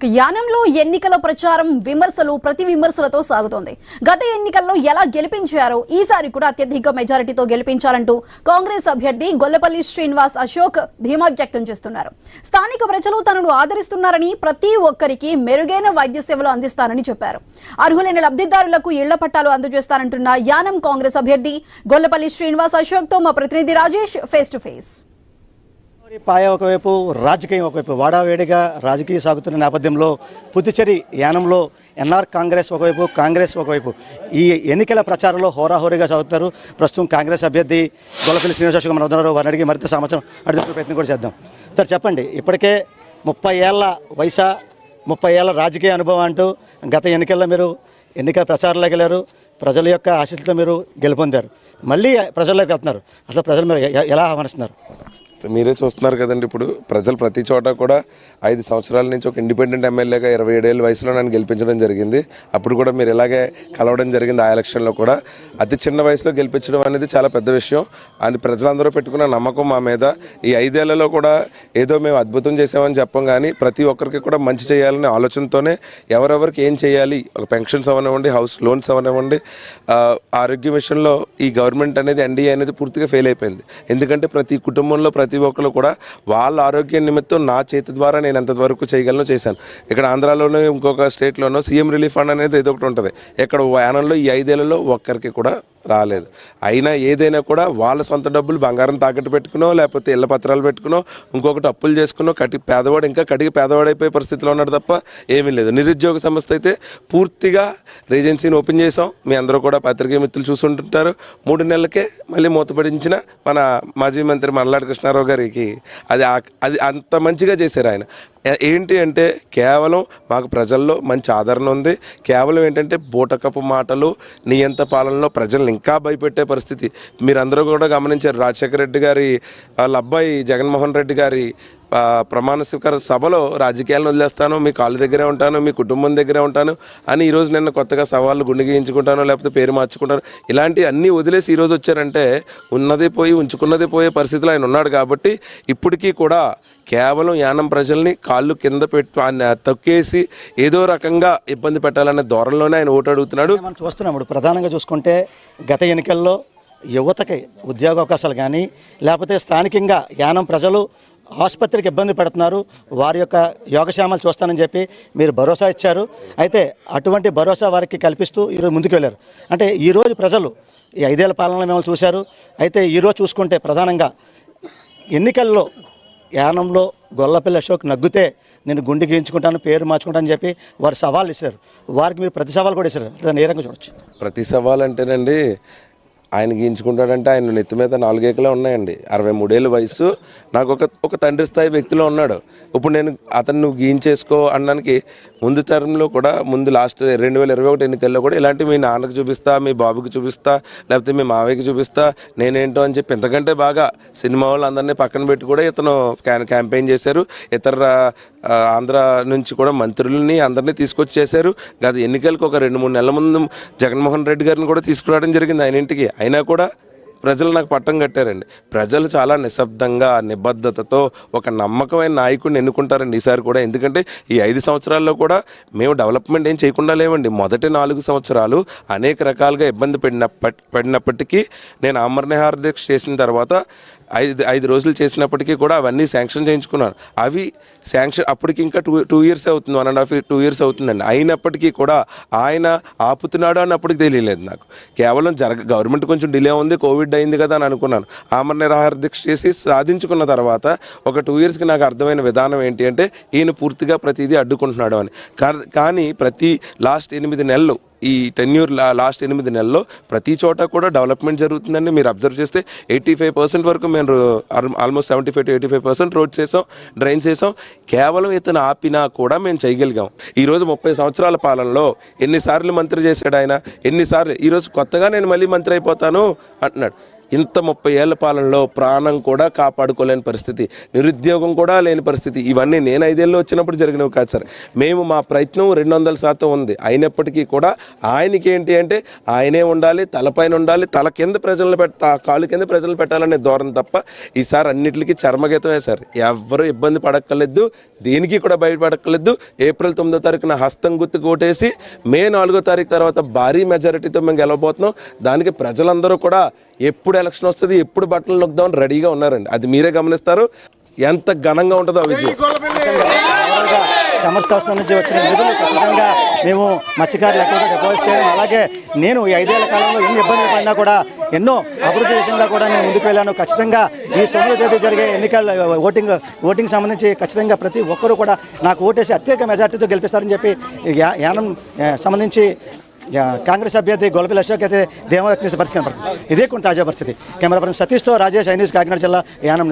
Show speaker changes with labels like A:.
A: యానంలో ఎన్నికల ప్రచారం విమర్శలు ప్రతి విమర్శలతో సాగుతోంది. గత ఎన్నికల్లో ఎలా గెలిపించారో ఈసారి కూడా అత్యధిక మెజారిటీతో గెలిపించాలంటూ కాంగ్రెస్ అభ్యర్థి గొల్లపల్లి శ్రీనివాస్ అశోక్ ధీమా వ్యక్తం చేస్తున్నారు. స్థానిక ప్రజలు తనను ఆదరిస్తున్నారని, ప్రతి ఒక్కరికి మెరుగైన వైద్య సేవలు అందిస్తానని చెప్పారు. అర్హులైన లబ్ధిదారులకు ఇళ్ల పట్టాలు అందజేస్తానంటున్న యానం కాంగ్రెస్ అభ్యర్థి గొల్లపల్లి శ్రీనివాస్ అశోక్ తో మా ప్రతినిధి రాజేష్ ఫేస్ టు ఫేస్.
B: పాయ ఒకవైపు, రాజకీయం ఒకవైపు, వాడావేడిగా రాజకీయ సాగుతున్న నేపథ్యంలో పుదుచ్చేరి యానంలో ఎన్ఆర్ కాంగ్రెస్ ఒకవైపు, కాంగ్రెస్ ఒకవైపు ఈ ఎన్నికల ప్రచారంలో హోరాహోరీగా సాగుతున్నారు. ప్రస్తుతం కాంగ్రెస్ అభ్యర్థి గొల్లపల్లి శ్రీనివాస్ అశోక్ మన ఉన్నారు. వారిని అడిగి మరింత సమాచారం అడిగే ప్రయత్నం కూడా చేద్దాం. సార్ చెప్పండి, ఇప్పటికే 30 ఏళ్ల వయసు, 30 ఏళ్ల రాజకీయ అనుభవం అంటూ గత ఎన్నికల్లో మీరు ఎన్నికల ప్రచారంలోకి వెళ్ళారు. ప్రజల యొక్క ఆశీస్సులతో మీరు గెలుపొందారు. మళ్ళీ ప్రజల్లోకి వెళ్తున్నారు. అసలు ప్రజలు మీరు ఎలా ఆహ్వానిస్తున్నారు?
C: మీరే చూస్తున్నారు కదండి. ఇప్పుడు ప్రజలు ప్రతి చోట కూడా 5 సంవత్సరాల నుంచి ఒక ఇండిపెండెంట్ ఎమ్మెల్యేగా 27 ఏళ్ళ వయసులో నన్ను గెలిపించడం జరిగింది. అప్పుడు కూడా మీరు ఇలాగే కలవడం జరిగింది. ఆ ఎలక్షన్లో కూడా అతి చిన్న వయసులో గెలిపించడం అనేది చాలా పెద్ద విషయం అని ప్రజలందరూ పెట్టుకున్న నమ్మకం మా మీద. ఈ 5 ఏళ్లలో కూడా ఏదో మేము అద్భుతం చేసామని చెప్పం, కానీ ప్రతి ఒక్కరికి కూడా మంచి చేయాలనే ఆలోచనతోనే ఎవరెవరికి ఏం చేయాలి, ఒక పెన్షన్స్ అవనివ్వండి, హౌస్ లోన్స్ అవనివ్వండి, ఆరోగ్య విషయంలో ఈ గవర్నమెంట్ అనేది ఎన్డీఏ అనేది పూర్తిగా ఫెయిల్ అయిపోయింది. ఎందుకంటే ప్రతి కుటుంబంలో ప్రతి ఒక్కరు కూడా వాళ్ళ ఆరోగ్య నిమిత్తం నా చేతి ద్వారా నేను ఎంతవరకు చేయగలను చేశాను. ఇక్కడ ఆంధ్రాలోనూ ఇంకొక స్టేట్లోనూ సీఎం రిలీఫ్ ఫండ్ అనేది ఏదో ఒకటి ఉంటుంది. ఇక్కడ యానంలో ఈ 5 ఏళ్లలో ఒక్కరికి కూడా రాలేదు. అయినా ఏదైనా కూడా వాళ్ళ సొంత డబ్బులు బంగారం తాకట్టు పెట్టుకునో, లేకపోతే ఇళ్ల పత్రాలు పెట్టుకునో, ఇంకొకటి అప్పులు చేసుకునో పేదవాడు ఇంకా కడిగి పేదవాడైపోయే పరిస్థితిలో ఉన్నాడు తప్ప ఏమీ లేదు. నిరుద్యోగ సంస్థ అయితే పూర్తిగా రేజెన్సీని ఓపెన్ చేసాం. మీ అందరూ కూడా పత్రికా మిత్రులు చూసుకుంటుంటారు. 3 నెలలకే మళ్ళీ మూతపడించిన మన మాజీ మంత్రి మల్లాడి కృష్ణారావు గారికి అది అంత మంచిగా చేశారు ఆయన. ఏంటి అంటే కేవలం మాకు ప్రజల్లో మంచి ఆదరణ ఉంది. కేవలం ఏంటంటే బూటకపు మాటలు, నియంత పాలనలో ప్రజల్ని ఇంకా భయపెట్టే పరిస్థితి మీరందరూ కూడా గమనించారు. రాజశేఖర రెడ్డి గారి వాళ్ళ అబ్బాయి జగన్మోహన్ రెడ్డి గారి ప్రమాణ స్వీకార సభలో రాజకీయాలను వదిలేస్తాను, మీ కాళ్ళ దగ్గరే ఉంటాను, మీ కుటుంబం దగ్గరే ఉంటాను అని ఈరోజు నిన్న కొత్తగా సవాళ్ళు గుండె గీయించుకుంటాను, లేకపోతే పేరు మార్చుకుంటాను, ఇలాంటి అన్నీ వదిలేసి ఈరోజు వచ్చారంటే ఉన్నది పోయి ఉంచుకున్నది పోయే పరిస్థితిలో ఆయన ఉన్నాడు. కాబట్టి ఇప్పటికీ కూడా కేవలం యానం ప్రజల్ని కాళ్ళు కింద పెట్టి ఆయన తొక్కేసి ఏదో రకంగా ఇబ్బంది పెట్టాలనే ధోరణిలోనే ఆయన ఓటు అడుగుతున్నాడు.
B: మనం చూస్తున్నాం ప్రధానంగా చూసుకుంటే గత ఎన్నికల్లో యువతకి ఉద్యోగ అవకాశాలు కానీ, లేకపోతే స్థానికంగా యానం ప్రజలు ఆసుపత్రికి ఇబ్బంది పడుతున్నారు, వారి యొక్క యోగక్షేమాలు చూస్తానని చెప్పి మీరు భరోసా ఇచ్చారు. అయితే అటువంటి భరోసా వారికి కల్పిస్తూ ఈరోజు ముందుకు వెళ్ళారు. అంటే ఈరోజు ప్రజలు ఈ 5 ఏళ్ల పాలనలో మిమ్మల్ని చూశారు. అయితే ఈరోజు చూసుకుంటే ప్రధానంగా ఎన్నికల్లో యానంలో గొల్లపల్లి అశోక్ నగ్గితే నేను గుండె గీయించుకుంటాను, పేరు మార్చుకుంటానని చెప్పి వారు సవాళ్ళు ఇస్తారు. వారికి మీరు ప్రతి సవాల్ కూడా ఇస్తారు. దాన్ని ఏ రకంగా చూడొచ్చు?
C: ప్రతి సవాల్ అంటేనండి, ఆయన గీయించుకుంటాడంటే ఆయన నెత్తి మీద 4 ఏకలే ఉన్నాయండి. 63 ఏళ్ళ వయసు. నాకు ఒక తండ్రి స్థాయి వ్యక్తిలో ఉన్నాడు. ఇప్పుడు నేను అతను నువ్వు గీయించేసుకో అనడానికి ముందు టర్మ్లో కూడా, ముందు లాస్ట్ 2021 ఎన్నికల్లో కూడా ఇలాంటి మీ నాన్నకు చూపిస్తా, మీ బాబుకి చూపిస్తా, లేకపోతే మీ మావయ్యకి చూపిస్తా, నేనేంటో అని చెప్పి ఇంతకంటే బాగా సినిమా వాళ్ళు అందరినీ పక్కన పెట్టి కూడా ఇతను క్యాంపెయిన్ చేశారు. ఇతర ఆంధ్ర నుంచి కూడా మంత్రులని అందరినీ తీసుకొచ్చి చేశారు. గత ఎన్నికలకు ఒక 2-3 నెలల ముందు జగన్మోహన్ రెడ్డి గారిని కూడా తీసుకురావడం జరిగింది ఆయన ఇంటికి. అయినా కూడా ప్రజలు నాకు పట్టం కట్టారండి. ప్రజలు చాలా నిశ్శబ్దంగా, నిబద్ధతతో ఒక నమ్మకమైన నాయకుడిని ఎన్నుకుంటారండి ఈసారి కూడా. ఎందుకంటే ఈ 5 సంవత్సరాల్లో కూడా మేము డెవలప్మెంట్ ఏం చేయకుండా లేవండి. మొదటి 4 సంవత్సరాలు అనేక రకాలుగా ఇబ్బంది పడినప్పటికీ నేను ఆమరణ దీక్ష చేసిన తర్వాత 5 రోజులు చేసినప్పటికీ కూడా అవన్నీ శాంక్షన్ చేయించుకున్నాను. అవి శాంక్షన్ అప్పటికి ఇంకా 2 ఇయర్స్ అవుతుంది, 1.5 2 ఇయర్స్ అవుతుందండి. అయినప్పటికీ కూడా ఆయన ఆపుతున్నాడు అని అప్పటికి తెలియలేదు నాకు. కేవలం గవర్నమెంట్ కొంచెం డిలే ఉంది, కోవిడ్ అయింది కదా అని అనుకున్నాను. ఆమరణ దీక్ష చేసి సాధించుకున్న తర్వాత ఒక 2 ఇయర్స్కి నాకు అర్థమైన విధానం ఏంటి అంటే ఈయన పూర్తిగా ప్రతిదీ అడ్డుకుంటున్నాడు అని. కానీ ప్రతి లాస్ట్ 8 నెలలు, ఈ టెన్యూర్ లాస్ట్ 8 నెలల్లో ప్రతి చోట కూడా డెవలప్మెంట్ జరుగుతుందండి. మీరు అబ్జర్వ్ చేస్తే 85% వరకు మేము ఆల్మోస్ట్ 75 to 85% రోడ్స్ వేసాం, డ్రైన్స్ వేసాం. కేవలం ఇతను ఆపినా కూడా మేము చేయగలిగాం. ఈరోజు 30 సంవత్సరాల పాలనలో ఎన్నిసార్లు మంత్రి చేశాడు ఆయన, ఎన్నిసార్లు. ఈరోజు కొత్తగా నేను మళ్ళీ మంత్రి అయిపోతాను అంటున్నాడు. ఇంత 30 ఏళ్ల పాలనలో ప్రాణం కూడా కాపాడుకోలేని పరిస్థితి, నిరుద్యోగం కూడా లేని పరిస్థితి. ఇవన్నీ నేను 5 ఏళ్ళు వచ్చినప్పుడు జరిగినవి కాదు సార్. మేము మా ప్రయత్నం 200% ఉంది. అయినప్పటికీ కూడా ఆయనకి ఏంటి అంటే ఆయనే ఉండాలి, తలపైన ఉండాలి, తల కింద ప్రజలను కాలు కింద ప్రజలను పెట్టాలనే ధోరణి తప్ప ఈసారి అన్నిటికీ చర్మగీతమే సార్. ఎవరు ఇబ్బంది పడక్కర్లేదు, దేనికి కూడా బయటపడక్కర్లేదు. ఏప్రిల్ 9వ తారీఖున హస్తం గుర్తు ఓటేసి మే 4వ తారీఖు తర్వాత భారీ మెజారిటీతో మేము గెలవబోతున్నాం. దానికి ప్రజలందరూ కూడా ఎప్పుడు ఎలక్షన్ వస్తుంది, ఎప్పుడు బట్టలు నొక్కుదామని రెడీగా ఉన్నారండి. అది మీరే గమనిస్తారు ఎంత ఘనంగా ఉంటుందో ఆ విజయం.
B: చమర్ సంస్థ నుంచి వచ్చిన నిధులు ఖచ్చితంగా మేము మత్స్యకారులు ఎక్కడ డిపాజిట్ చేయడం, అలాగే నేను ఈ 5 ఏళ్ల కాలంలో ఎన్ని ఇబ్బందులు పడినా కూడా ఎన్నో అభివృద్ధి విషయంగా కూడా నేను ముందుకు వెళ్ళాను. ఖచ్చితంగా ఈ 9వ తేదీ జరిగే ఎన్నికల ఓటింగ్ సంబంధించి ఖచ్చితంగా ప్రతి ఒక్కరూ కూడా నాకు ఓటేసి అత్యధిక మెజార్టీతో గెలిపిస్తారని చెప్పి యానం సంబంధించి కాంగ్రెస్ అభ్యర్థి గొల్లపల్లి అశోక్ అయితే ధీమా వ్యక్తం చేసే పరిస్థితి కనపడుతుంది. ఇదే కొన్ని తాజా పరిస్థితి. కెమెరా పర్సన్ సతీష్తో రాజేష్, ఐ న్యూస్, కాకినాడ జిల్లా యానం.